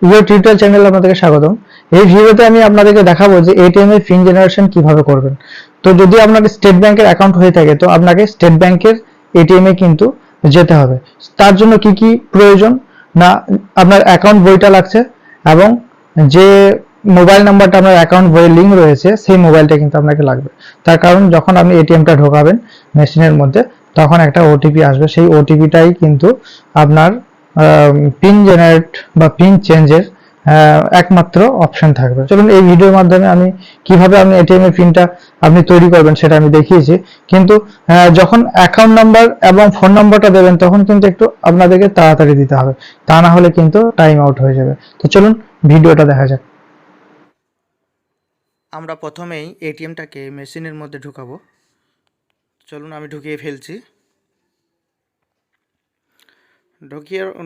Your tutorial চ্যানেলে আপনাদেরকে স্বাগতম। এই ভিডিওতে আমি আপনাদেরকে দেখাবো যে এটিএম এর পিন জেনারেশন কিভাবে করবেন। তো যদি আপনার স্টেট ব্যাংকের অ্যাকাউন্ট হয়ে থাকে তো আপনাকে স্টেট ব্যাংকের এটিএম এ কিন্তু যেতে হবে। তার জন্য কি কি প্রয়োজন না, আপনার অ্যাকাউন্ট বইটা লাগছে এবং যে মোবাইল নাম্বারটা আপনার অ্যাকাউন্ট বইয়ে লিঙ্ক রয়েছে সেই মোবাইলটা কিন্তু আপনাকে লাগবে। তার কারণ যখন আপনি এটিএমটা ঢোকাবেন মেশিনের মধ্যে তখন একটা ওটিপি আসবে, সেই ওটিপিটাই কিন্তু আপনার পিন জেনারেট বা পিন চেঞ্জের একমাত্র অপশন থাকবে। চলুন এই ভিডিওর মাধ্যমে আমি কিভাবে আপনি এটিএম এর পিনটা আপনি তৈরি করবেন সেটা আমি দেখিয়েছি, কিন্তু যখন অ্যাকাউন্ট নাম্বার এবং ফোন নাম্বারটা দেবেন তখন কিন্তু একটু আপনাদেরকে তাড়াতাড়ি দিতে হবে, তা না হলে কিন্তু টাইম আউট হয়ে যাবে। তো চলুন ভিডিওটা দেখা যাক। আমরা প্রথমেই এটিএমটাকে মেশিনের মধ্যে ঢুকাবো। চলুন আমি ঢুকিয়ে ফেলছি।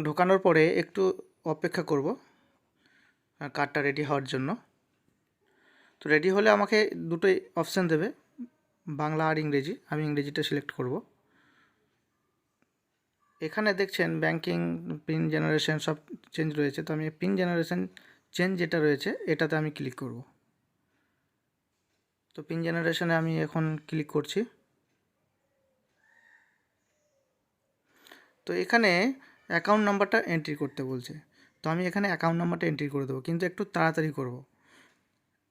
ঢোকানোর পরে একটু অপেক্ষা করব কার্ডটা রেডি হওয়ার জন্য। তো রেডি হলে আমাকে দুটোই অপশান দেবে, বাংলা আর ইংরেজি। আমি ইংরেজিটা সিলেক্ট করব। এখানে দেখছেন ব্যাংকিং পিন জেনারেশন সব চেঞ্জ রয়েছে, তো আমি পিন জেনারেশন চেঞ্জ যেটা রয়েছে এটাতে আমি ক্লিক করব। তো পিন জেনারেশনে আমি এখন ক্লিক করছি। তো এখানে অ্যাকাউন্ট নাম্বারটা এন্ট্রি করতে বলছে, তো আমি এখানে অ্যাকাউন্ট নাম্বারটা এন্ট্রি করে দেবো, কিন্তু একটু তাড়াতাড়ি করব।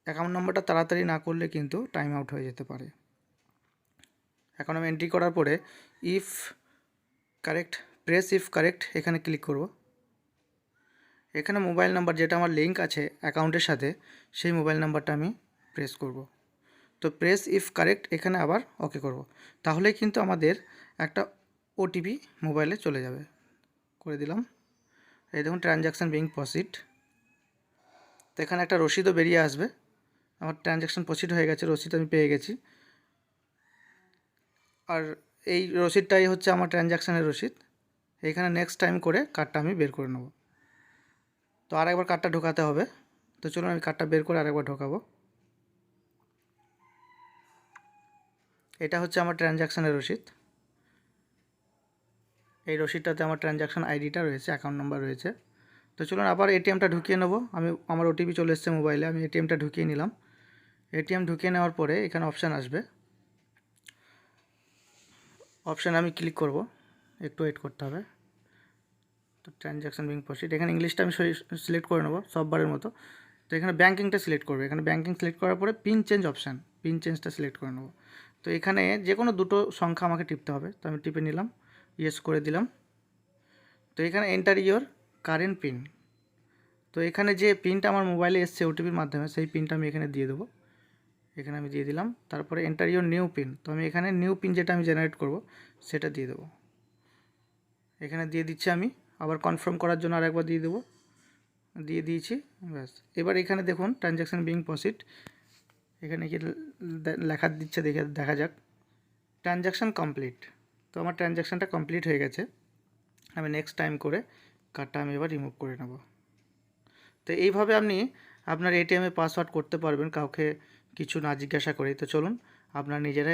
অ্যাকাউন্ট নাম্বারটা তাড়াতাড়ি না করলে কিন্তু টাইম আউট হয়ে যেতে পারে। এখন আমি এন্ট্রি করার পরে if correct, press if correct এখানে ক্লিক করব। এখানে মোবাইল নাম্বার যেটা আমার লিঙ্ক আছে অ্যাকাউন্টের সাথে সেই মোবাইল নাম্বারটা আমি প্রেস করব। তো প্রেস ইফ কারেক্ট এখানে আবার ওকে করব, তাহলেই কিন্তু আমাদের একটা ওটিপি মোবাইলে চলে যাবে। করে দিলাম। এই দেখুন ট্রানজ্যাকশান বিং প্রসিড। তো এখানে একটা রসিদও বেরিয়ে আসবে। আমার ট্রানজ্যাকশান প্রসিড হয়ে গেছে, রসিদ আমি পেয়ে গেছি। আর এই রসিদটাই হচ্ছে আমার ট্রানজ্যাকশানের রসিদ। এইখানে নেক্সট টাইম করে কার্ডটা আমি বের করে নেব। তো আরেকবার কার্ডটা ঢোকাতে হবে। তো চলুন আমি কার্ডটা বের করে আরেকবার ঢোকাবো। এটা হচ্ছে আমার ট্রানজ্যাকশানের রসিদ। এই রসিদটাতে আমার ট্রানজ্যাকশান আইডিটা রয়েছে, অ্যাকাউন্ট নাম্বার রয়েছে। তো চলুন আবার এটিএমটা ঢুকিয়ে নেব। আমার ওটিপি চলে এসেছে মোবাইলে, আমি এটিএমটা ঢুকিয়ে নিলাম। এটিএম ঢুকিয়ে নেওয়ার পরে এখানে অপশান আসবে, অপশানে আমি ক্লিক করব। একটু ওয়েট করতে হবে। তো ট্রানজ্যাকশান বিং প্রসিড, এখানে ইংলিশটা আমি সিলেক্ট করে নেব সববারের মতো। তো এখানে ব্যাঙ্কিংটা সিলেক্ট করবে। এখানে ব্যাঙ্কিং সিলেক্ট করার পরে পিন চেঞ্জ অপশান, পিন চেঞ্জটা সিলেক্ট করে নেব। তো এখানে যে কোনো দুটো সংখ্যা আমাকে টিপতে হবে, তো আমি টিপে নিলাম, ইয়েস করে দিলাম। তো এখানে এন্টার ইয়োর কারেন্ট পিন। তো এখানে যে পিনটা আমার মোবাইলে এসছে ওটিপির মাধ্যমে সেই পিনটা আমি এখানে দিয়ে দেবো। এখানে আমি দিয়ে দিলাম। তারপরে এন্টার ইয়োর নিউ পিন, তো আমি এখানে নিউ পিন যেটা আমি জেনারেট করব সেটা দিয়ে দেবো। এখানে দিয়ে দিচ্ছি আমি। আবার কনফার্ম করার জন্য আরেকবার দিয়ে দেবো, দিয়ে দিয়েছি। ব্যাস, এবার এখানে দেখুন ট্রানজ্যাকশান বিং প্রসিড, এখানে কি লেখা দিচ্ছে দেখা যাক, ট্রানজ্যাকশান কমপ্লিট। তো আমার ট্রানজ্যাকশানটা কমপ্লিট হয়ে গেছে। আমি নেক্সট টাইম করে কার্ডটা আমি এবার রিমুভ করে নেব। তো এইভাবে আপনি আপনার এটিএমে পাসওয়ার্ড করতে পারবেন কাউকে কিছু না জিজ্ঞাসা করে। তো চলুন আপনার নিজেরাই